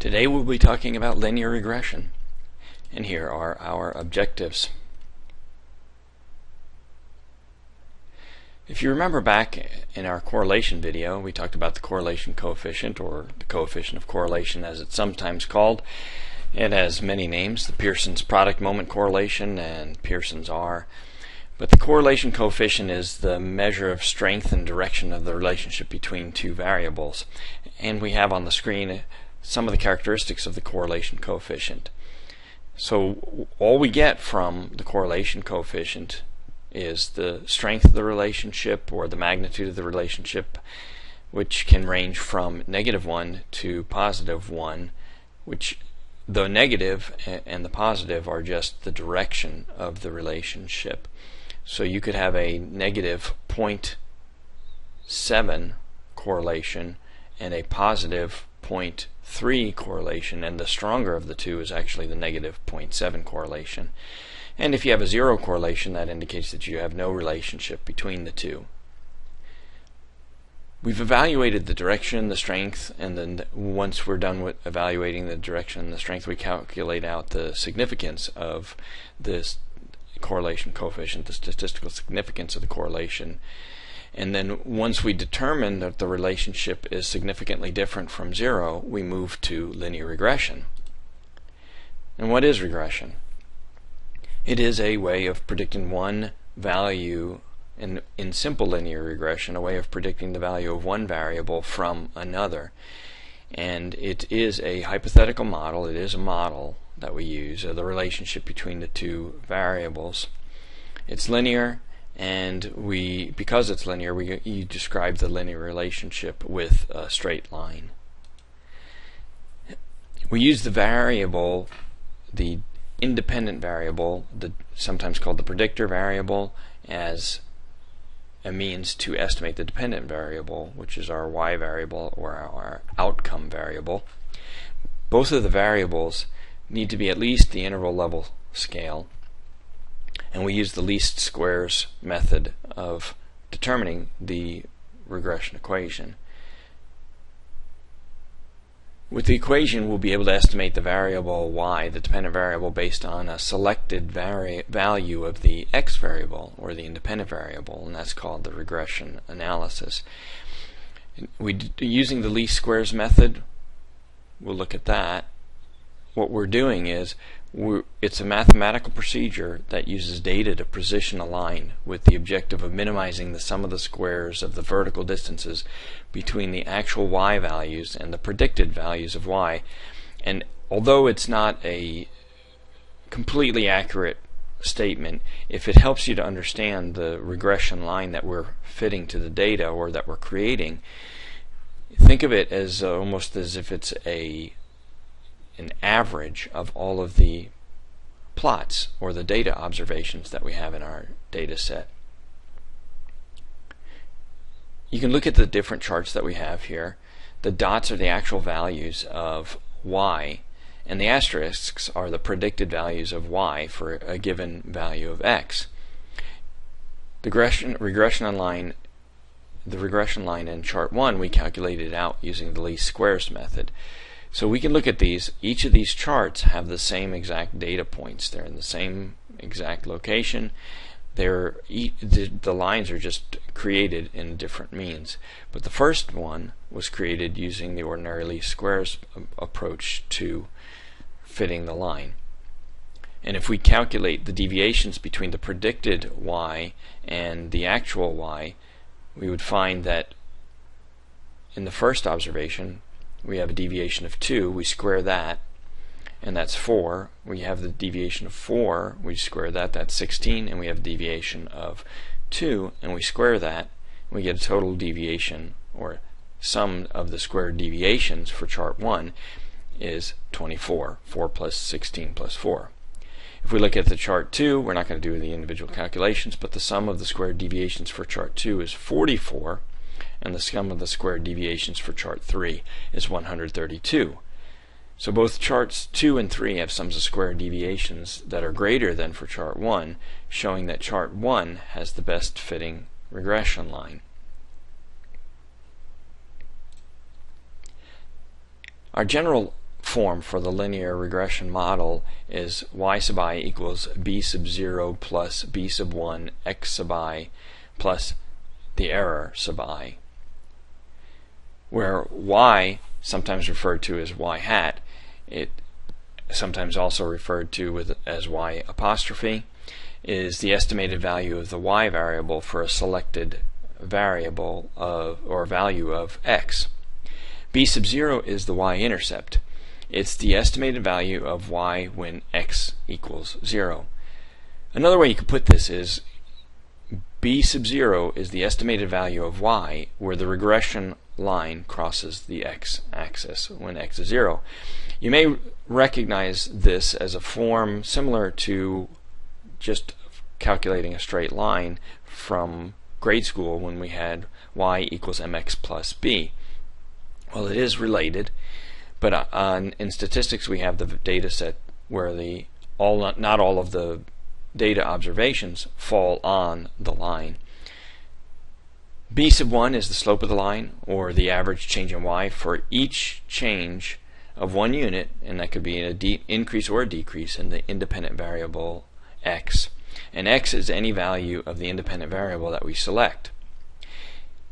Today we'll be talking about linear regression, and here are our objectives. If you remember back in our correlation video, we talked about the correlation coefficient, or the coefficient of correlation as it's sometimes called. It has many names: the Pearson's product moment correlation and Pearson's R. But the correlation coefficient is the measure of strength and direction of the relationship between two variables. And we have on the screen some of the characteristics of the correlation coefficient. So all we get from the correlation coefficient is the strength of the relationship, or the magnitude of the relationship, which can range from -1 to +1, which the negative and the positive are just the direction of the relationship. So you could have a negative 0.7 correlation and a positive 0.3 correlation, and the stronger of the two is actually the negative 0.7 correlation. And if you have a zero correlation, that indicates that you have no relationship between the two. We've evaluated the direction, the strength, and then once we're done with evaluating the direction and the strength, we calculate out the significance of this correlation coefficient, the statistical significance of the correlation. And then once we determine that the relationship is significantly different from zero, we move to linear regression. And what is regression? It is a way of predicting one value in simple linear regression, a way of predicting the value of one variable from another. And it is a hypothetical model. It is a model that we use of the relationship between the two variables. It's linear, and because it's linear, you describe the linear relationship with a straight line. We use the variable, the independent variable, sometimes called the predictor variable, as a means to estimate the dependent variable, which is our y variable or our outcome variable. Both of the variables need to be at least the interval level scale, and we use the least squares method of determining the regression equation. With the equation, we'll be able to estimate the variable y, the dependent variable, based on a selected value of the x variable, or the independent variable, and that's called the regression analysis. Using the least squares method, we'll look at that. What we're doing is it's a mathematical procedure that uses data to position a line with the objective of minimizing the sum of the squares of the vertical distances between the actual y values and the predicted values of y. And although it's not a completely accurate statement, if it helps you to understand the regression line that we're fitting to the data, or that we're creating, think of it as almost as if it's an average of all of the plots or the data observations that we have in our data set. You can look at the different charts that we have here. The dots are the actual values of y, and the asterisks are the predicted values of y for a given value of x. The regression line in chart 1, we calculated out using the least squares method. So we can look at these. Each of these charts have the same exact data points. They're in the same exact location. The lines are just created in different means. But the first one was created using the ordinary least squares approach to fitting the line. And if we calculate the deviations between the predicted y and the actual y, we would find that in the first observation we have a deviation of 2, we square that, and that's 4. We have the deviation of 4, we square that, that's 16, and we have a deviation of 2, and we square that, and we get a total deviation, or sum of the squared deviations for chart 1 is 24, 4 plus 16 plus 4. If we look at the chart 2, we're not going to do the individual calculations, but the sum of the squared deviations for chart 2 is 44, and the sum of the squared deviations for chart 3 is 132. So both charts 2 and 3 have sums of squared deviations that are greater than for chart 1, showing that chart 1 has the best fitting regression line. Our general form for the linear regression model is y sub I equals b sub 0 plus b sub 1 x sub I plus the error sub I, where y, sometimes referred to as y hat, it sometimes also referred to as y apostrophe, is the estimated value of the y variable for a selected variable or value of x. B sub 0 is the y-intercept. It's the estimated value of y when x equals 0. Another way you could put this is b sub 0 is the estimated value of y where the regression line crosses the x-axis when x is 0. You may recognize this as a form similar to just calculating a straight line from grade school when we had y equals mx plus b. Well, it is related, but in statistics we have the data set where not all of the data observations fall on the line. B sub 1 is the slope of the line, or the average change in y for each change of 1 unit, and that could be an increase or a decrease in the independent variable x. And x is any value of the independent variable that we select.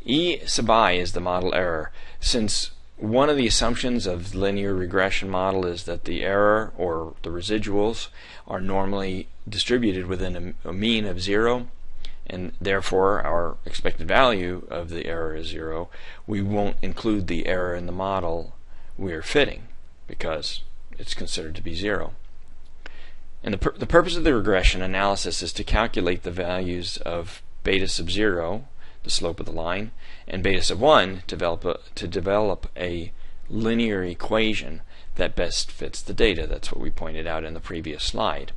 E sub I is the model error. Since one of the assumptions of the linear regression model is that the error or the residuals are normally distributed within a mean of 0, and therefore our expected value of the error is 0, we won't include the error in the model we're fitting because it's considered to be 0. And the purpose of the regression analysis is to calculate the values of beta sub 0, the slope of the line, and beta sub 1 to develop a linear equation that best fits the data. That's what we pointed out in the previous slide.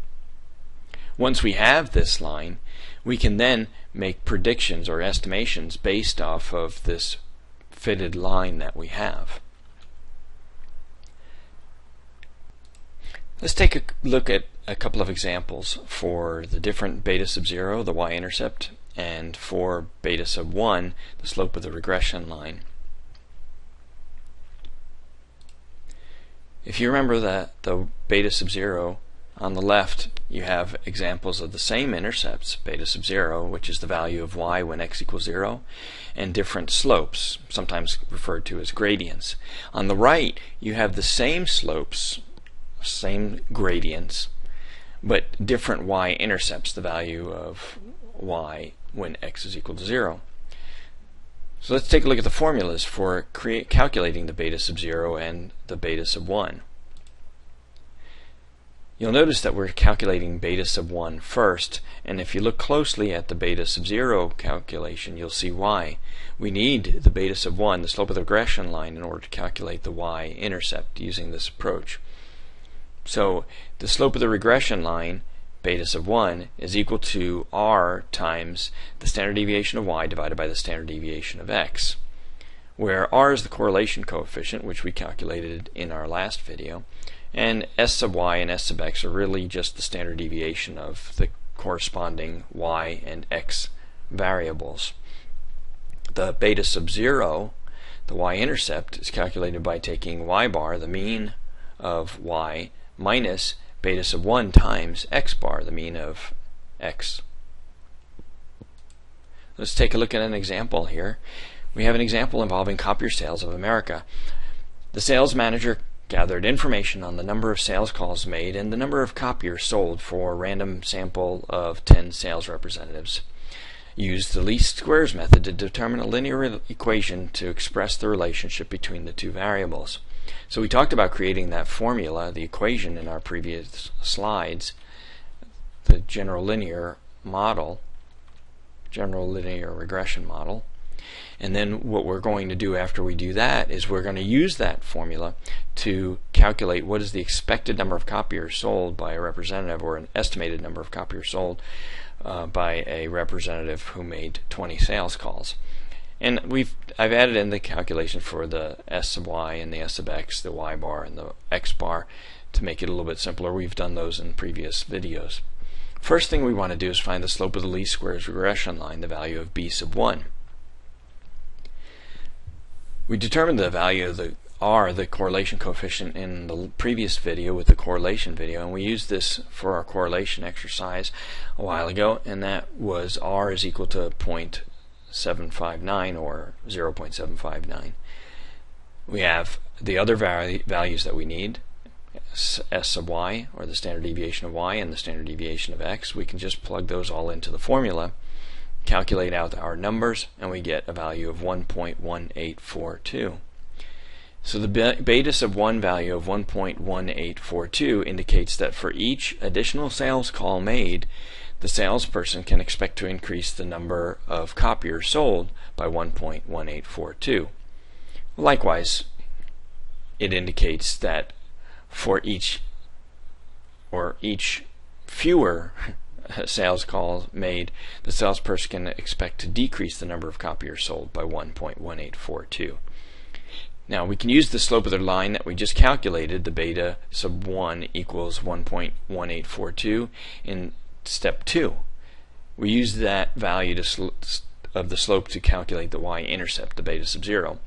Once we have this line, we can then make predictions or estimations based off of this fitted line that we have. Let's take a look at a couple of examples for the different beta sub 0, the y-intercept, and for beta sub 1, the slope of the regression line. If you remember that the beta sub 0 on the left, you have examples of the same intercepts, beta sub 0, which is the value of y when x equals 0, and different slopes, sometimes referred to as gradients. On the right, you have the same slopes, same gradients, but different y-intercepts, the value of y when x is equal to 0. So let's take a look at the formulas for calculating the beta sub 0 and the beta sub 1. You'll notice that we're calculating beta sub 1 first, and if you look closely at the beta sub 0 calculation, you'll see why. We need the beta sub 1, the slope of the regression line, in order to calculate the y-intercept using this approach. So the slope of the regression line, beta sub 1, is equal to r times the standard deviation of y divided by the standard deviation of x, where r is the correlation coefficient, which we calculated in our last video, and s sub y and s sub x are really just the standard deviation of the corresponding y and x variables. The beta sub 0, the y-intercept, is calculated by taking y bar, the mean of y, minus beta sub 1 times x bar, the mean of x. Let's take a look at an example here. We have an example involving Copier Sales of America. The sales manager gathered information on the number of sales calls made and the number of copiers sold for a random sample of 10 sales representatives. Used the least squares method to determine a linear equation to express the relationship between the two variables. So we talked about creating that formula, the equation, in our previous slides, the general linear regression model. And then what we're going to do after we do that is we're going to use that formula to calculate what is the expected number of copiers sold by a representative, or an estimated number of copiers sold by a representative who made 20 sales calls. And I've added in the calculation for the s sub y and the s sub x, the y bar and the x bar, to make it a little bit simpler. We've done those in previous videos. First thing we want to do is find the slope of the least squares regression line, the value of b sub 1. We determined the value of the R, the correlation coefficient in the previous video with the correlation video, and we used this for our correlation exercise a while ago, and that was R is equal to 0.759 or 0.759. We have the other values that we need, S sub y, or the standard deviation of y, and the standard deviation of x. We can just plug those all into the formula, calculate out our numbers, and we get a value of 1.1842. So the beta sub 1 value of 1.1842 indicates that for each additional sales call made, the salesperson can expect to increase the number of copiers sold by 1.1842. Likewise, it indicates that for each fewer sales calls made, the salesperson can expect to decrease the number of copiers sold by 1.1842. Now we can use the slope of the line that we just calculated, the beta sub 1 equals 1.1842, in step 2. We use that value of the slope to calculate the y-intercept, the beta sub 0.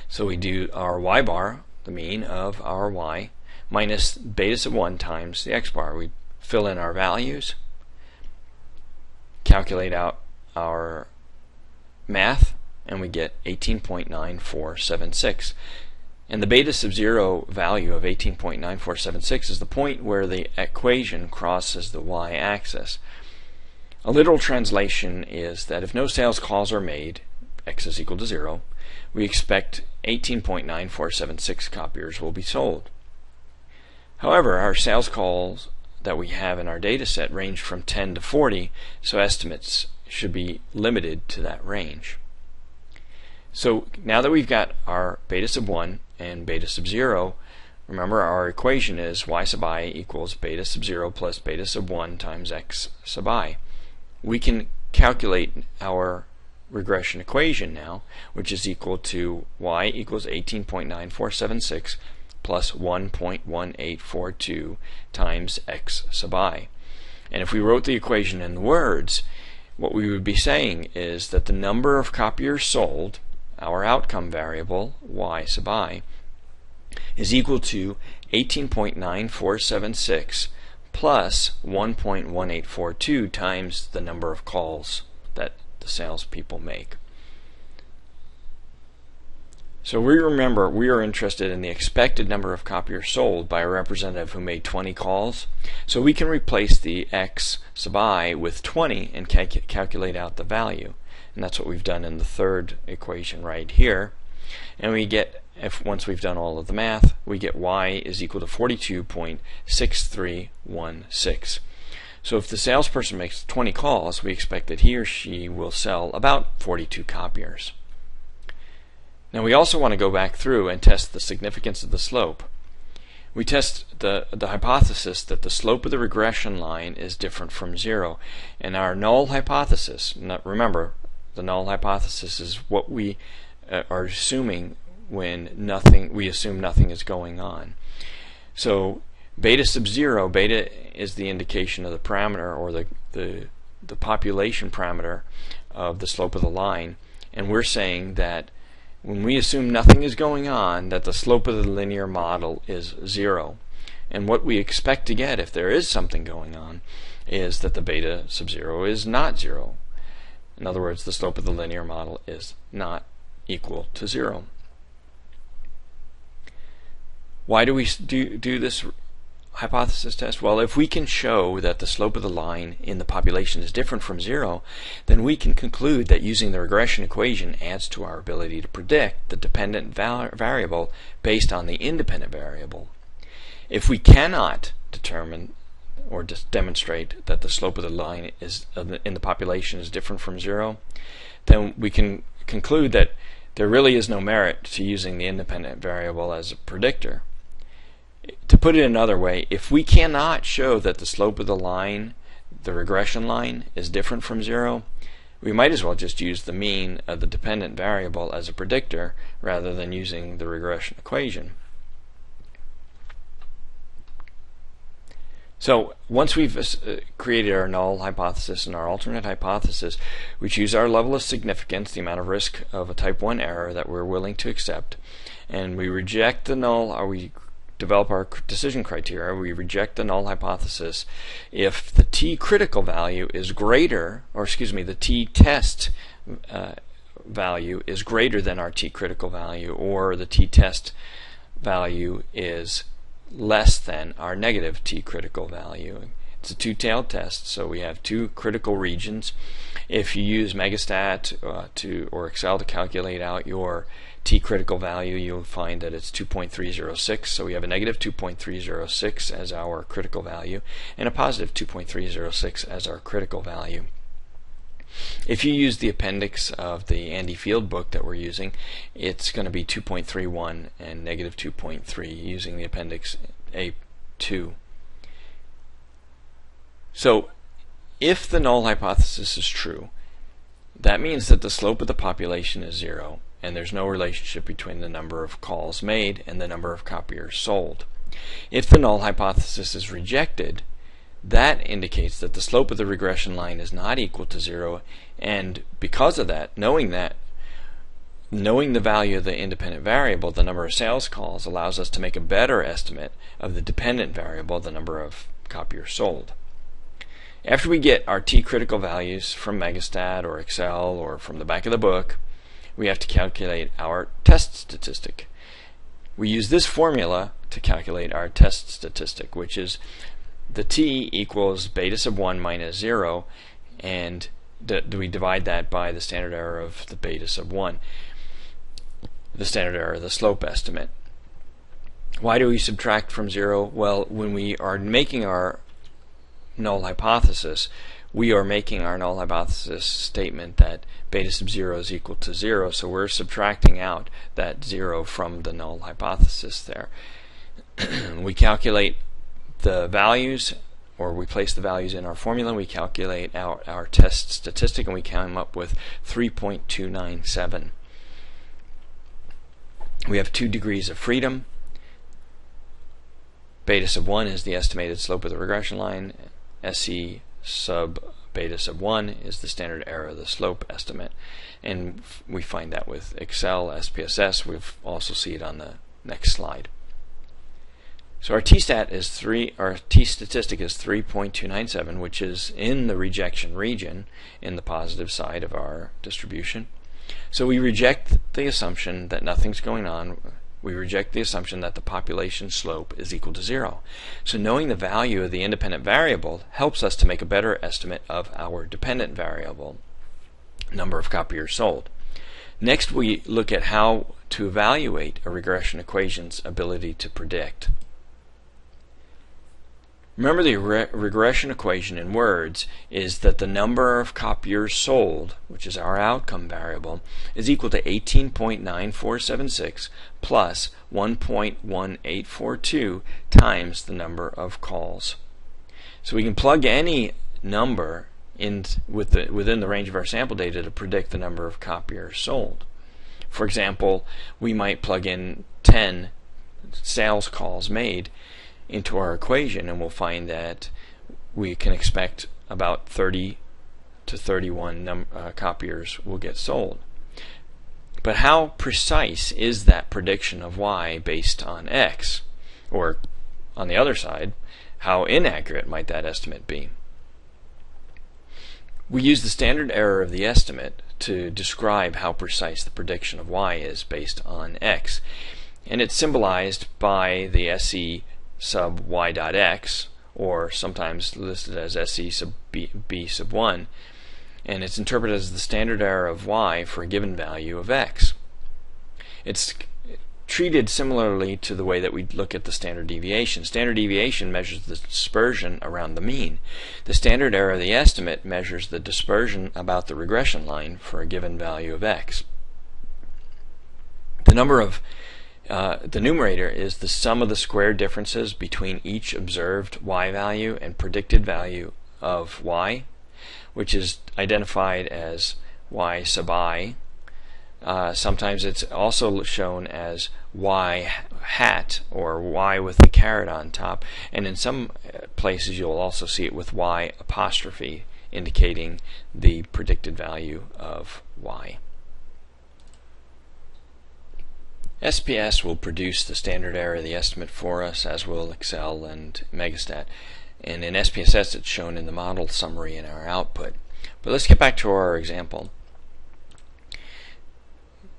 So we do our y bar, the mean of our y, minus beta sub 1 times the x bar. We fill in our values, calculate out our math, and we get 18.9476. And the beta sub 0 value of 18.9476 is the point where the equation crosses the y-axis. A literal translation is that if no sales calls are made, x is equal to 0, we expect 18.9476 copiers will be sold. However, our sales calls that we have in our data set range from 10 to 40, so estimates should be limited to that range. So now that we've got our beta sub 1 and beta sub 0, remember our equation is y sub I equals beta sub 0 plus beta sub 1 times x sub I. We can calculate our regression equation now, which is equal to y equals 18.9476 plus 1.1842 times x sub I. And if we wrote the equation in words, what we would be saying is that the number of copiers sold, our outcome variable, y sub I, is equal to 18.9476 plus 1.1842 times the number of calls that the salespeople make. So we are interested in the expected number of copiers sold by a representative who made 20 calls. So we can replace the x sub I with 20 and calculate out the value. And that's what we've done in the third equation right here. And we get, once we've done all of the math, we get y is equal to 42.6316. So if the salesperson makes 20 calls, we expect that he or she will sell about 42 copiers. Now we also want to go back through and test the significance of the slope. We test the hypothesis that the slope of the regression line is different from 0. And our null hypothesis, remember, the null hypothesis is what we are assuming when we assume nothing is going on. So beta sub 0, beta is the indication of the parameter, or the population parameter of the slope of the line, and we're saying that when we assume nothing is going on, that the slope of the linear model is 0. And what we expect to get if there is something going on is that the beta sub 0 is not 0. In other words, the slope of the linear model is not equal to 0. Why do we do this hypothesis test? Well, if we can show that the slope of the line in the population is different from 0, then we can conclude that using the regression equation adds to our ability to predict the dependent variable based on the independent variable. If we cannot determine or demonstrate that the slope of the line in the population is different from 0, then we can conclude that there really is no merit to using the independent variable as a predictor. To put it another way, if we cannot show that the slope of the line, the regression line, is different from 0, we might as well just use the mean of the dependent variable as a predictor rather than using the regression equation. So once we've created our null hypothesis and our alternate hypothesis, we choose our level of significance, the amount of risk of a type 1 error that we're willing to accept, and we reject the null, or we develop our decision criteria. We reject the null hypothesis if the t-critical value is greater, or excuse me, the t-test value is greater than our t-critical value, or the t-test value is less than our negative t-critical value. It's a two-tailed test, so we have two critical regions. If you use Megastat or Excel to calculate out your t-critical value, you'll find that it's 2.306, so we have a negative 2.306 as our critical value and a positive 2.306 as our critical value. If you use the appendix of the Andy Field book that we're using, it's going to be 2.31 and negative 2.3 using the appendix A2. So if the null hypothesis is true, that means that the slope of the population is 0 and there's no relationship between the number of calls made and the number of copiers sold. If the null hypothesis is rejected, that indicates that the slope of the regression line is not equal to 0, and because of that, knowing the value of the independent variable, the number of sales calls, allows us to make a better estimate of the dependent variable, the number of copiers sold. After we get our t-critical values from Megastat or Excel or from the back of the book, we have to calculate our test statistic. We use this formula to calculate our test statistic, which is the t equals beta sub 1 minus 0, and we divide that by the standard error of the beta sub 1, the standard error of the slope estimate. Why do we subtract from 0? Well, when we are making our null hypothesis, we are making our null hypothesis statement that beta sub 0 is equal to 0, so we're subtracting out that 0 from the null hypothesis there. We calculate the values, or we place the values in our formula, and we calculate our test statistic, and we come up with 3.297. We have 2 degrees of freedom. Beta sub 1 is the estimated slope of the regression line. SE sub beta sub 1 is the standard error of the slope estimate, and we find that with Excel, SPSS. We'll also see it on the next slide. So our t-statistic is 3.297, which is in the rejection region in the positive side of our distribution. So we reject the assumption that nothing's going on. We reject the assumption that the population slope is equal to 0. So knowing the value of the independent variable helps us to make a better estimate of our dependent variable, number of copiers sold. Next, we look at how to evaluate a regression equation's ability to predict. Remember, the regression equation in words is that the number of copiers sold, which is our outcome variable, is equal to 18.9476 plus 1.1842 times the number of calls. So we can plug any number in within the range of our sample data to predict the number of copiers sold. For example, we might plug in 10 sales calls made into our equation, and we'll find that we can expect about 30 to 31 copiers will get sold. But how precise is that prediction of Y based on X? Or on the other side, how inaccurate might that estimate be? We use the standard error of the estimate to describe how precise the prediction of Y is based on X, and it's symbolized by the SE sub y dot x, or sometimes listed as SE sub b sub 1, and it's interpreted as the standard error of y for a given value of x. It's treated similarly to the way that we look at the standard deviation. Standard deviation measures the dispersion around the mean. The standard error of the estimate measures the dispersion about the regression line for a given value of x. The numerator is the sum of the square differences between each observed y value and predicted value of y, which is identified as y sub I, Sometimes it's also shown as Y hat, or Y with the caret on top, and in some places you'll also see it with Y apostrophe, indicating the predicted value of Y. SPS will produce the standard error of the estimate for us, as will Excel and Megastat. And in SPSS it's shown in the model summary in our output. But let's get back to our example.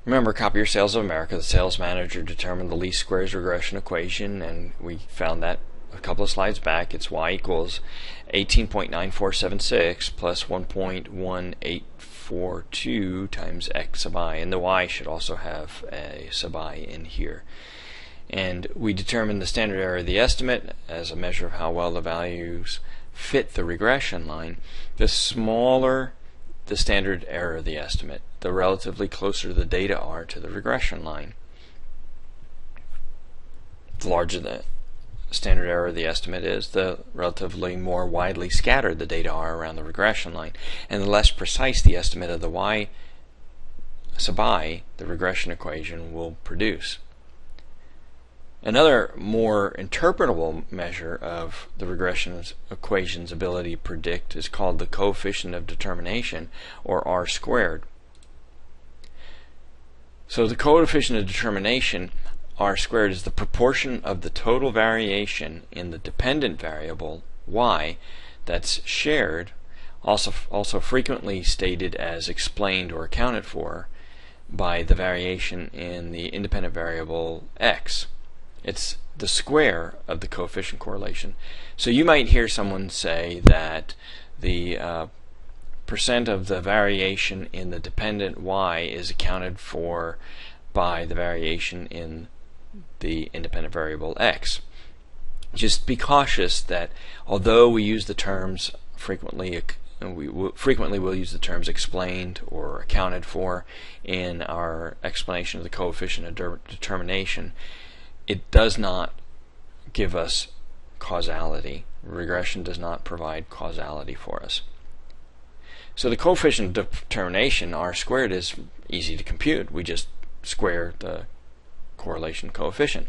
Remember, Copier Sales of America, the sales manager determined the least squares regression equation, and we found that a couple of slides back. It's Y equals 18.9476 plus 1.1842 times X sub I, and the Y should also have a sub I in here. And we determined the standard error of the estimate as a measure of how well the values fit the regression line. The smaller the standard error of the estimate, the relatively closer the data are to the regression line. The larger the standard error of the estimate is, the relatively more widely scattered the data are around the regression line, and the less precise the estimate of the Y sub I the regression equation will produce. Another more interpretable measure of the regression equation's ability to predict is called the coefficient of determination, or R squared. So the coefficient of determination, R squared, is the proportion of the total variation in the dependent variable Y that's shared, also frequently stated as explained or accounted for, by the variation in the independent variable X. It's the square of the coefficient correlation. So you might hear someone say that the percent of the variation in the dependent Y is accounted for by the variation in the independent variable X. Just be cautious that although we use the terms frequently, frequently will use the terms explained or accounted for in our explanation of the coefficient of determination, it does not give us causality. Regression does not provide causality for us. So the coefficient of determination, R squared, is easy to compute. We just square the correlation coefficient.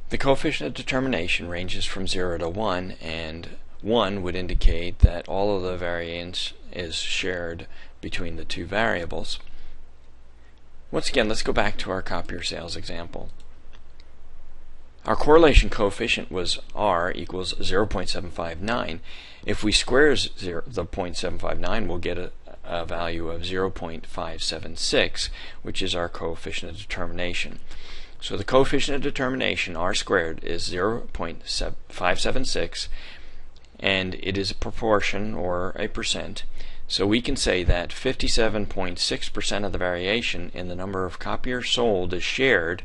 The coefficient of determination ranges from 0 to 1, and 1 would indicate that all of the variance is shared between the two variables. Once again, let's go back to our Copier sales example. Our correlation coefficient was R equals 0.759. If we square the 0.759, we'll get a value of 0.576, which is our coefficient of determination. So the coefficient of determination, R squared, is 0.576, and it is a proportion, or a percent. So we can say that 57.6% of the variation in the number of copiers sold is shared,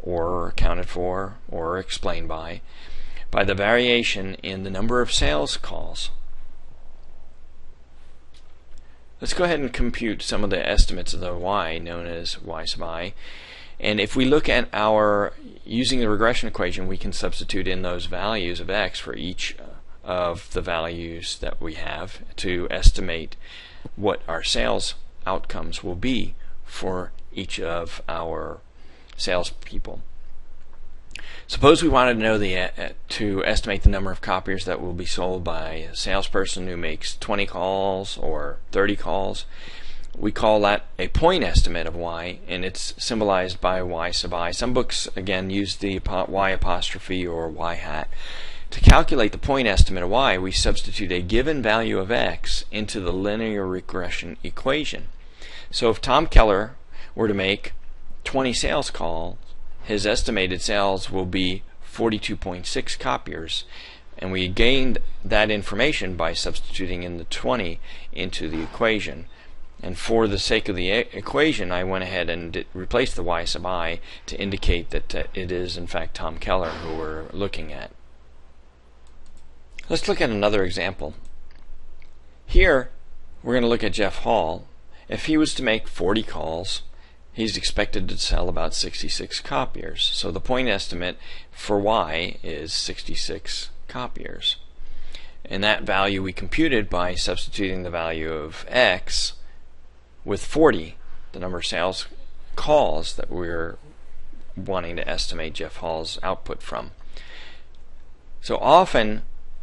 or accounted for, or explained by the variation in the number of sales calls. Let's go ahead and compute some of the estimates of the Y, known as Y sub I. And if we look at using the regression equation, we can substitute in those values of X for each of the values that we have to estimate what our sales outcomes will be for each of our salespeople. Suppose we wanted to know to estimate the number of copiers that will be sold by a salesperson who makes 20 calls or 30 calls. We call that a point estimate of Y, and it's symbolized by Y sub I. Some books again use the Y apostrophe or Y hat. To calculate the point estimate of Y, we substitute a given value of X into the linear regression equation. So if Tom Keller were to make 20 sales calls, his estimated sales will be 42.6 copiers, and we gained that information by substituting in the 20 into the equation. And for the sake of the equation, I went ahead and replaced the Y sub I to indicate that it is in fact Tom Keller who we're looking at. Let's look at another example. Here we're going to look at Jeff Hall. If he was to make 40 calls, he's expected to sell about 66 copiers. So the point estimate for Y is 66 copiers. And that value we computed by substituting the value of X with 40 the number of sales calls that we're wanting to estimate Jeff Hall's output from. So often,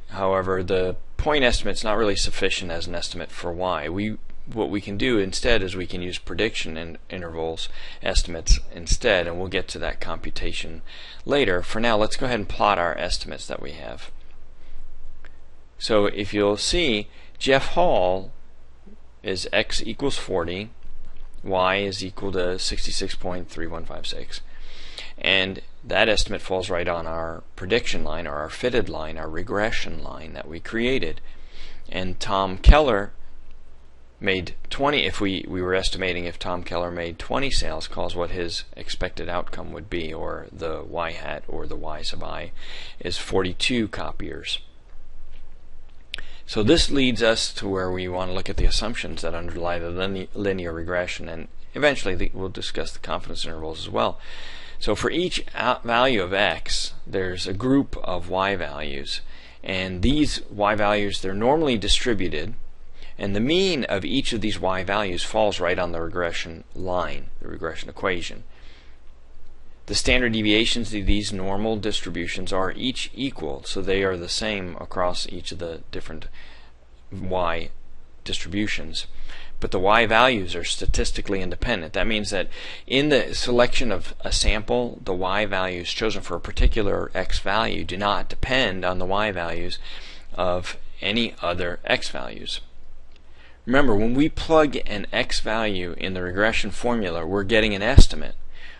however, the point estimate's not really sufficient as an estimate for Y. What we can do instead is we can use prediction intervals estimates instead, and we'll get to that computation later. For now, let's go ahead and plot our estimates that we have. So if you'll see, Jeff Hall is x equals 40, y is equal to 66.3156, and that estimate falls right on our prediction line, or our fitted line, our regression line that we created. And Tom Keller made 20, if we were estimating if Tom Keller made 20 sales calls, what his expected outcome would be, or the y hat, or the y sub I, is 42 copiers. So this leads us to where we want to look at the assumptions that underlie the linear regression, and eventually we'll discuss the confidence intervals as well. So for each value of x, there's a group of y values, and these y values, they're normally distributed, and the mean of each of these y values falls right on the regression line, the regression equation. The standard deviations of these normal distributions are each equal, so they are the same across each of the different y distributions. But the y values are statistically independent. That means that in the selection of a sample, the y values chosen for a particular x value do not depend on the y values of any other x values. Remember, when we plug an x value in the regression formula, we're getting an estimate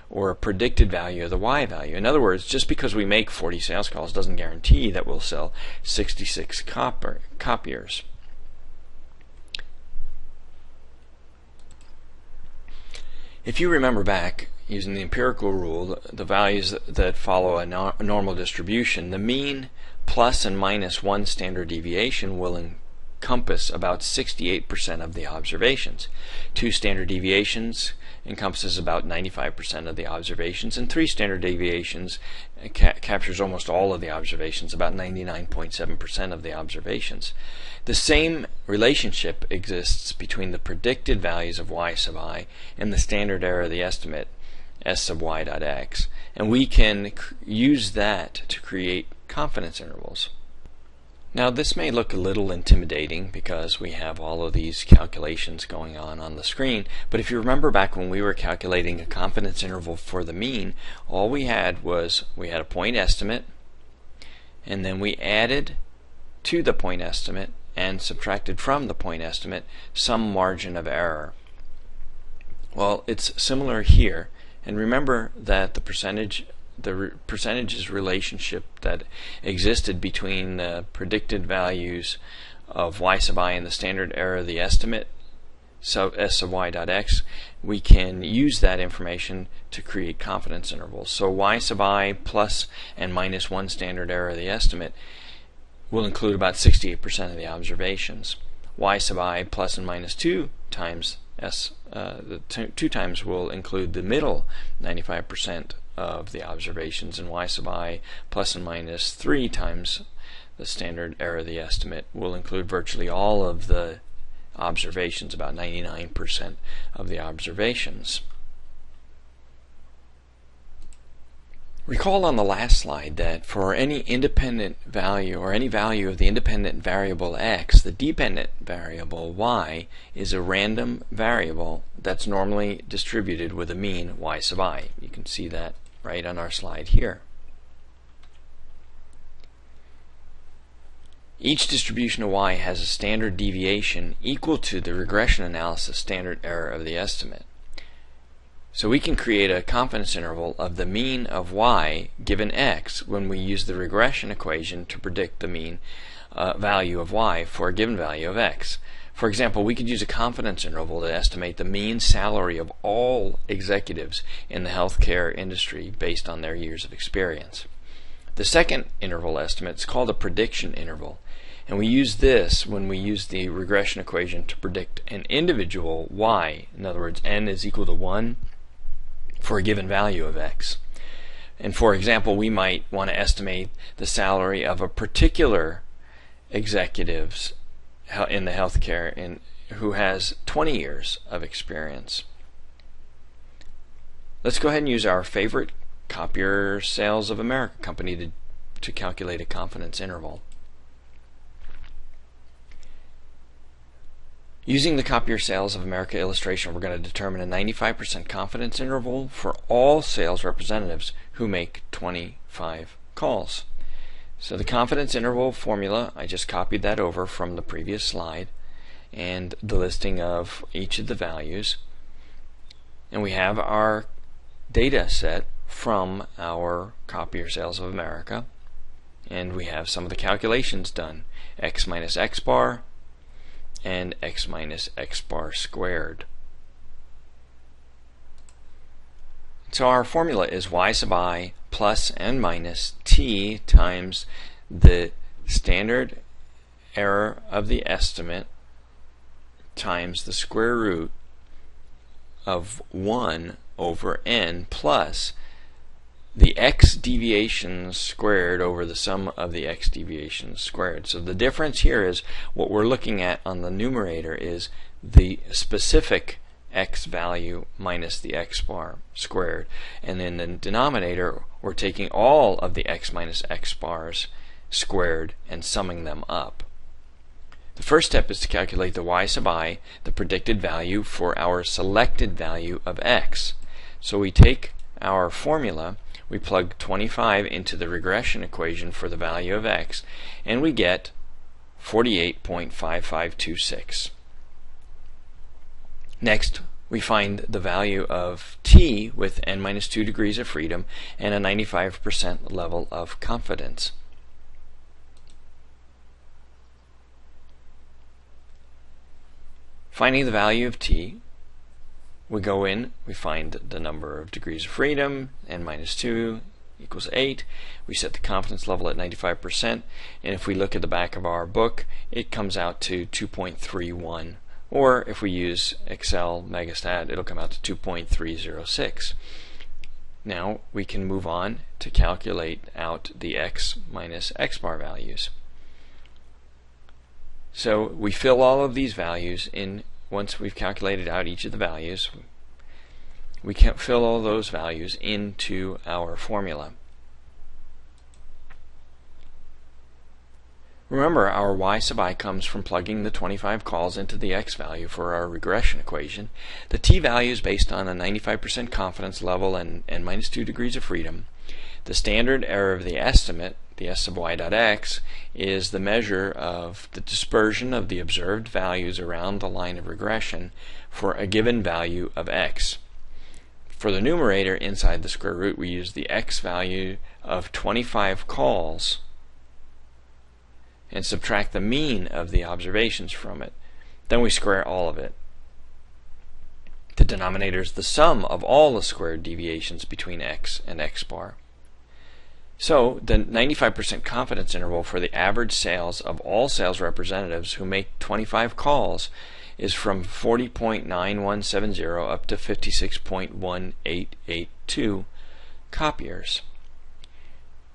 or a predicted value of the y value. In other words, just because we make 40 sales calls doesn't guarantee that we'll sell 66 copiers. If you remember back, using the empirical rule, the values that follow a normal distribution, the mean plus and minus one standard deviation will encompass about 68% of the observations. Two standard deviations encompasses about 95% of the observations, and three standard deviations captures almost all of the observations, about 99.7% of the observations. The same relationship exists between the predicted values of y sub I and the standard error of the estimate s sub y dot x, and we can use that to create confidence intervals. Now this may look a little intimidating because we have all of these calculations going on the screen, but if you remember back when we were calculating a confidence interval for the mean, all we had was a point estimate, and then we added to the point estimate and subtracted from the point estimate some margin of error. Well, it's similar here, and remember that the percentages relationship that existed between the predicted values of y sub I and the standard error of the estimate s sub y dot x, we can use that information to create confidence intervals. So y sub I plus and minus one standard error of the estimate will include about 68% of the observations. Y sub I plus and minus 2 times two times will include the middle 95% of the observations, and y sub I plus and minus 3 times the standard error of the estimate will include virtually all of the observations, about 99% of the observations. Recall on the last slide that for any independent value, or any value of the independent variable x, the dependent variable y is a random variable that's normally distributed with a mean y sub I. You can see that right on our slide here. Each distribution of y has a standard deviation equal to the regression analysis standard error of the estimate. So we can create a confidence interval of the mean of y given x when we use the regression equation to predict the mean value of y for a given value of x. For example, we could use a confidence interval to estimate the mean salary of all executives in the healthcare industry based on their years of experience. The second interval estimate is called a prediction interval, and we use this when we use the regression equation to predict an individual y. In other words, n is equal to 1 for a given value of x. And for example, we might want to estimate the salary of a particular executive in the healthcare who has 20 years of experience. Let's go ahead and use our favorite Copier Sales of America company to calculate a confidence interval. Using the Copier Sales of America illustration, we're going to determine a 95% confidence interval for all sales representatives who make 25 calls. So the confidence interval formula, I just copied that over from the previous slide, and the listing of each of the values. And we have our data set from our Copier Sales of America, and we have some of the calculations done: x minus x bar and x minus x bar squared. So our formula is y sub I plus and minus t times the standard error of the estimate times the square root of 1 over n plus the x deviations squared over the sum of the x deviations squared. So the difference here is what we're looking at on the numerator is the specific x value minus the x bar squared, and in the denominator we're taking all of the x minus x bars squared and summing them up. The first step is to calculate the y sub I, the predicted value for our selected value of x. So we take our formula, we plug 25 into the regression equation for the value of x, and we get 48.5526. Next, we find the value of t with n minus 2 degrees of freedom and a 95% level of confidence. Finding the value of t, we go in, we find the number of degrees of freedom, n minus 2 equals 8. We set the confidence level at 95%, and if we look at the back of our book, it comes out to 2.31. Or if we use Excel Megastat, it'll come out to 2.306. Now we can move on to calculate out the x minus x bar values. So we fill all of these values in. Once we've calculated out each of the values, we can fill all those values into our formula. Remember, our y sub I comes from plugging the 25 calls into the x value for our regression equation. The t value is based on a 95% confidence level and n minus 2 degrees of freedom. The standard error of the estimate, the s sub y dot x, is the measure of the dispersion of the observed values around the line of regression for a given value of x. For the numerator inside the square root, we use the x value of 25 calls and subtract the mean of the observations from it. Then we square all of it. The denominator is the sum of all the squared deviations between x and x bar. So the 95% confidence interval for the average sales of all sales representatives who make 25 calls is from 40.9170 up to 56.1882 copiers.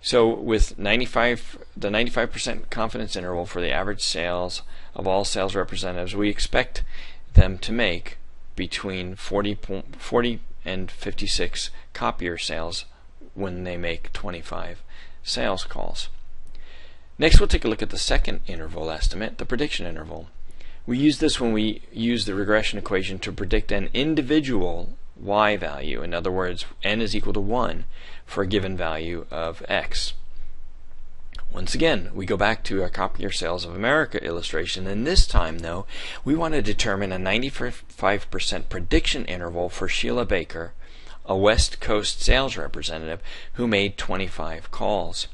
So with the 95% confidence interval for the average sales of all sales representatives, we expect them to make between 40 and 56 copier sales when they make 25 sales calls. Next, we'll take a look at the second interval estimate, the prediction interval. We use this when we use the regression equation to predict an individual y value. In other words, n is equal to 1 for a given value of x. Once again, we go back to our Copier Sales of America illustration, and this time, though, we want to determine a 95% prediction interval for Sheila Baker, a West Coast sales representative who made 25 calls.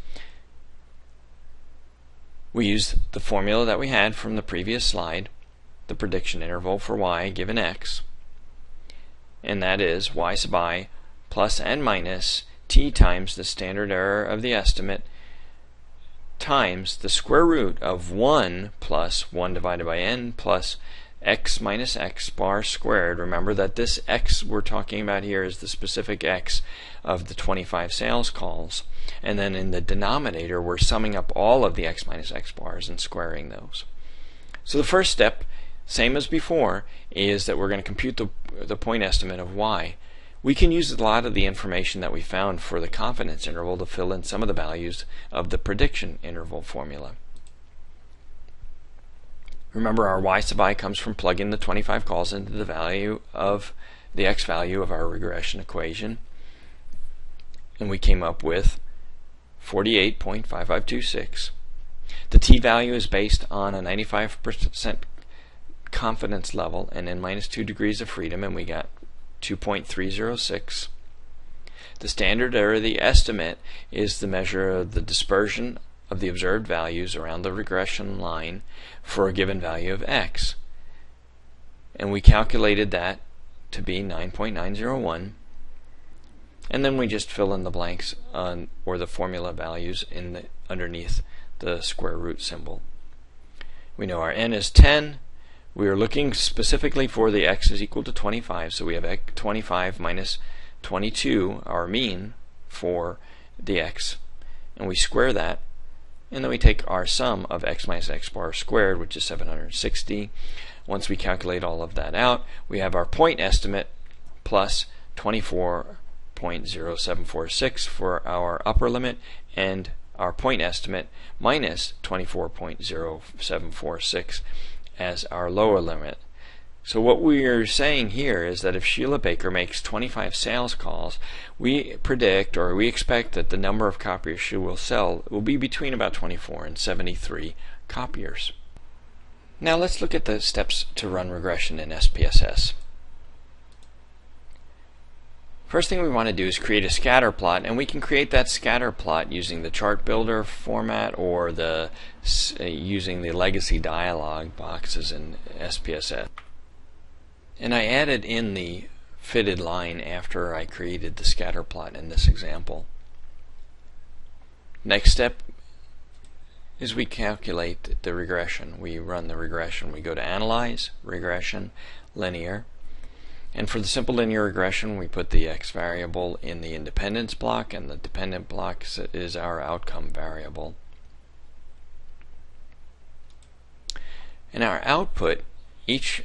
We use the formula that we had from the previous slide, the prediction interval for y given x, and that is y sub I plus and minus t times the standard error of the estimate times the square root of 1 plus 1 divided by n plus x minus x bar squared. Remember that this x we're talking about here is the specific x of the 25 sales calls, and then in the denominator we're summing up all of the x minus x bars and squaring those. So the first step, same as before, is that we're going to compute the point estimate of y. we can use a lot of the information that we found for the confidence interval to fill in some of the values of the prediction interval formula. Remember, our y sub I comes from plugging the 25 calls into the value of the x value of our regression equation, and we came up with 48.5526. The t-value is based on a 95% confidence level and n-2 degrees of freedom, and we got 2.306. The standard error, the estimate, is the measure of the dispersion of the observed values around the regression line for a given value of x. And we calculated that to be 9.901. And then we just fill in the blanks or the formula values underneath the square root symbol. We know our n is 10. We are looking specifically for the x is equal to 25, so we have 25 minus 22, our mean for the x, and we square that, and then we take our sum of x minus x bar squared, which is 760. Once we calculate all of that out, we have our point estimate plus 24.0746 for our upper limit, and our point estimate minus 24.0746 as our lower limit. So what we are saying here is that if Sheila Baker makes 25 sales calls, we predict or we expect that the number of copiers she will sell will be between about 24 and 73 copiers. Now let's look at the steps to run regression in SPSS. First thing we want to do is create a scatter plot, and we can create that scatter plot using the chart builder format or using the legacy dialog boxes in SPSS. And I added in the fitted line after I created the scatter plot in this example. Next step is we calculate the regression. We run the regression. We go to Analyze, Regression, Linear. And for the simple linear regression, we put the x variable in the independence block, and the dependent block is our outcome variable. In our output, each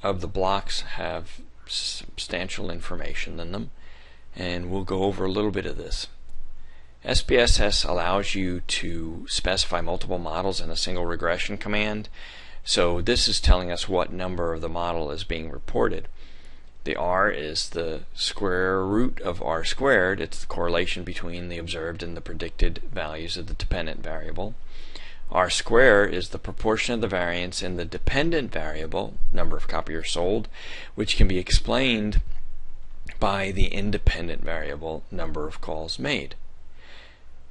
of the blocks have substantial information in them, and we'll go over a little bit of this. SPSS allows you to specify multiple models in a single regression command, so this is telling us what number of the model is being reported. The r is the square root of r squared. It's the correlation between the observed and the predicted values of the dependent variable. R square is the proportion of the variance in the dependent variable, number of copiers sold, which can be explained by the independent variable, number of calls made.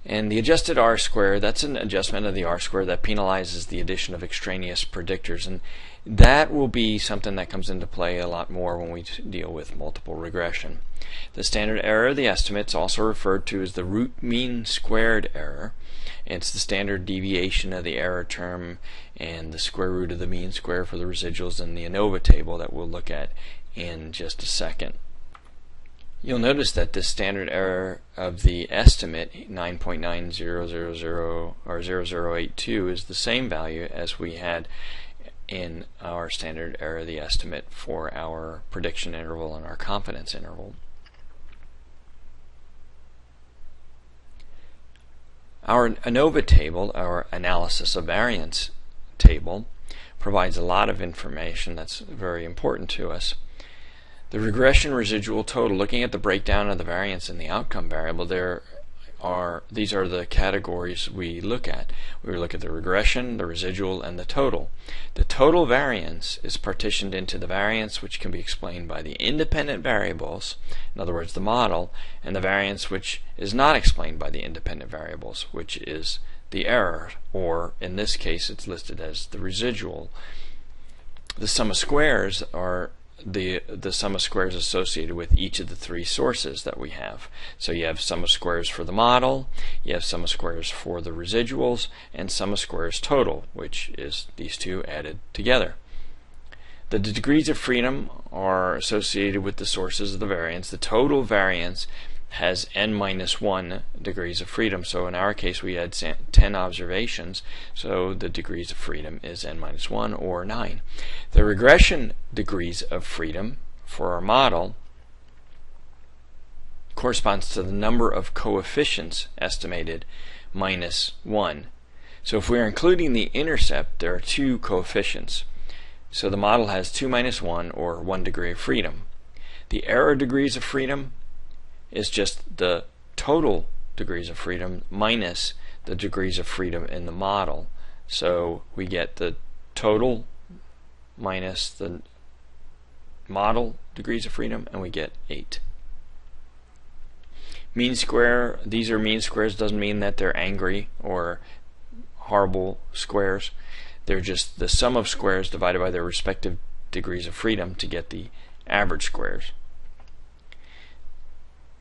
And the adjusted r square, that's an adjustment of the r square that penalizes the addition of extraneous predictors, and that will be something that comes into play a lot more when we deal with multiple regression. The standard error, the estimates, also referred to as the root mean squared error. It's the standard deviation of the error term and the square root of the mean square for the residuals in the ANOVA table that we'll look at in just a second. You'll notice that the standard error of the estimate 9.9000 or 0082 is the same value as we had in our standard error of the estimate for our prediction interval and our confidence interval. Our ANOVA table, our analysis of variance table, provides a lot of information that's very important to us. The regression residual total, looking at the breakdown of the variance in the outcome variable, these are the categories we look at. We look at the regression, the residual, and the total. The total variance is partitioned into the variance which can be explained by the independent variables, in other words the model, and the variance which is not explained by the independent variables, which is the error, or in this case it's listed as the residual. The sum of squares are the sum of squares associated with each of the three sources that we have. So you have sum of squares for the model, you have sum of squares for the residuals, and sum of squares total, which is these two added together. The degrees of freedom are associated with the sources of the variance. The total variance has n-1 degrees of freedom. So in our case we had 10 observations, so the degrees of freedom is n-1 or 9. The regression degrees of freedom for our model corresponds to the number of coefficients estimated minus 1. So if we're including the intercept, there are 2 coefficients. So the model has 2 minus 1, or 1 degree of freedom. The error degrees of freedom is just the total degrees of freedom minus the degrees of freedom in the model. So we get the total minus the model degrees of freedom, and we get 8. Mean square, these are mean squares, doesn't mean that they're angry or horrible squares. They're just the sum of squares divided by their respective degrees of freedom to get the average squares.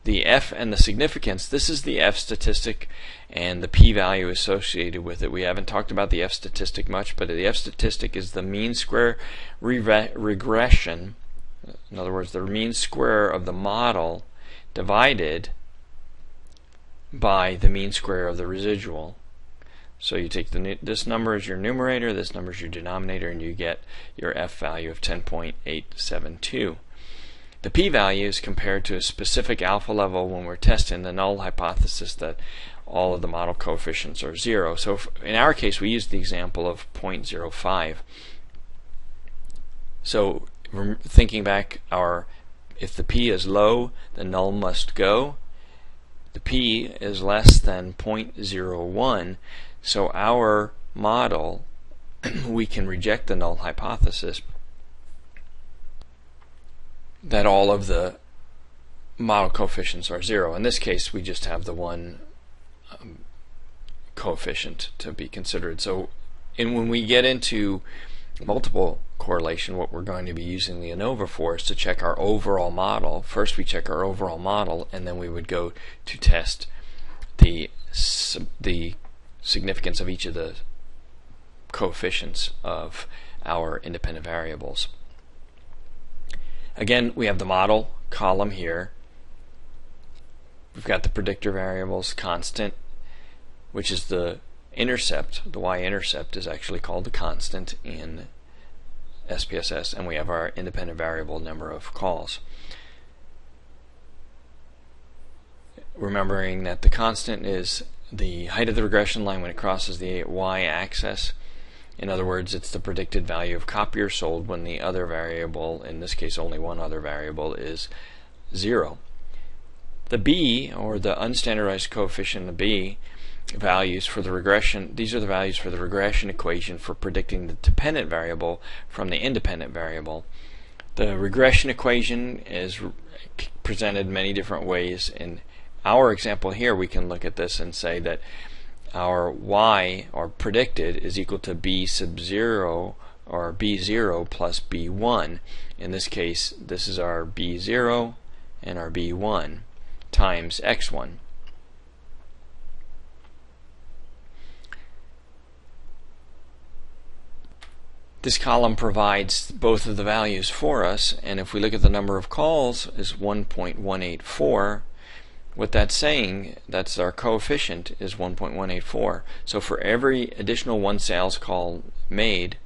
The F and the significance, this is the F statistic and the p-value associated with it. We haven't talked about the F statistic much, but the F statistic is the mean square regression. In other words, the mean square of the model divided by the mean square of the residual. So you take this number as your numerator, this number is your denominator, and you get your F value of 10.872. The p-value is compared to a specific alpha level when we're testing the null hypothesis that all of the model coefficients are 0. So in our case, we used the example of 0.05. So thinking back, if the p is low, the null must go. The p is less than 0.01, so our model, we can reject the null hypothesis that all of the model coefficients are 0. In this case, we just have the one coefficient to be considered. So when we get into multiple correlation, what we're going to be using the ANOVA for is to check our overall model. First we check our overall model, and then we would go to test the significance of each of the coefficients of our independent variables. Again, we have the model column here. We've got the predictor variables, constant, which is the intercept. The y-intercept is actually called the constant in SPSS, and we have our independent variable number of calls. Remembering that the constant is the height of the regression line when it crosses the y-axis. In other words, it's the predicted value of Copier sold when the other variable, in this case only one other variable, is 0. The b, or the unstandardized coefficient of b, values for the regression, these are the values for the regression equation for predicting the dependent variable from the independent variable. The regression equation is presented many different ways. In our example here, we can look at this and say that our y, or predicted, is equal to b sub 0, or b0 plus b1. In this case, this is our b0 and our b1 times x1. This column provides both of the values for us, and if we look at the number of calls is 1.184. What that's saying, that's our coefficient, is 1.184. So for every additional one sales call made,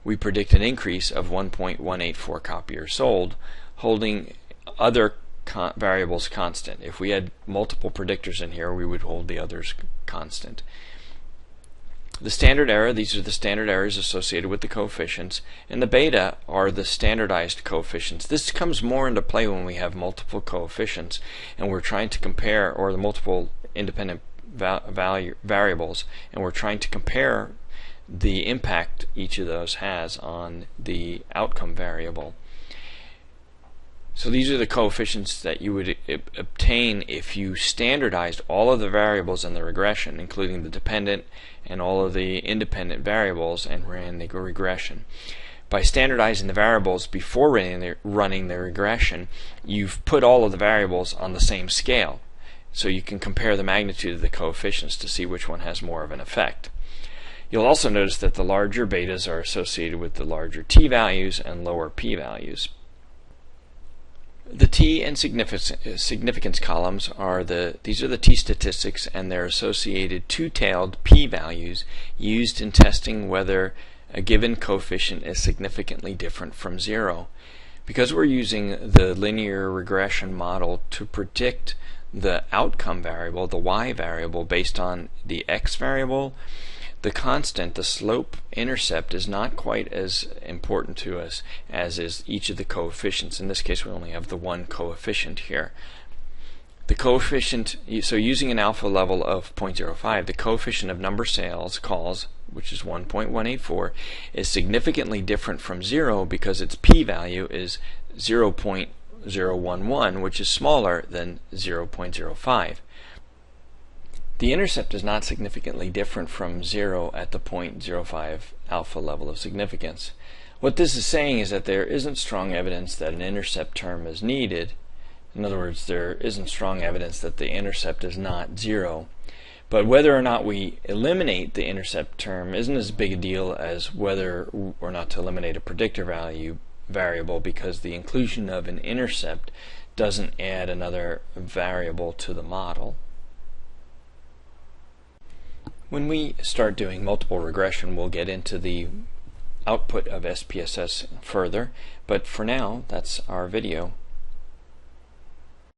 we predict an increase of 1.184 copiers sold, holding other variables constant. If we had multiple predictors in here, we would hold the others constant. The standard error, these are the standard errors associated with the coefficients, and the beta are the standardized coefficients. This comes more into play when we have multiple coefficients and we're trying to compare, or the multiple independent variables, and we're trying to compare the impact each of those has on the outcome variable. So these are the coefficients that you would obtain if you standardized all of the variables in the regression, including the dependent and all of the independent variables, and ran the regression. By standardizing the variables before running the regression, you've put all of the variables on the same scale, so you can compare the magnitude of the coefficients to see which one has more of an effect. You'll also notice that the larger betas are associated with the larger t-values and lower p-values. The t and significance columns are these are the t statistics and their associated two-tailed p-values used in testing whether a given coefficient is significantly different from 0. Because we're using the linear regression model to predict the outcome variable, the y variable, based on the x variable, the constant, the slope intercept, is not quite as important to us as is each of the coefficients. In this case, we only have the one coefficient here. The coefficient, so using an alpha level of 0.05, the coefficient of number sales calls, which is 1.184, is significantly different from 0 because its p-value is 0.011, which is smaller than 0.05. The intercept is not significantly different from 0 at the 0.05 alpha level of significance. What this is saying is that there isn't strong evidence that an intercept term is needed. In other words, there isn't strong evidence that the intercept is not 0. But whether or not we eliminate the intercept term isn't as big a deal as whether or not to eliminate a predictor value variable, because the inclusion of an intercept doesn't add another variable to the model. When we start doing multiple regression, we'll get into the output of SPSS further, but for now, that's our video.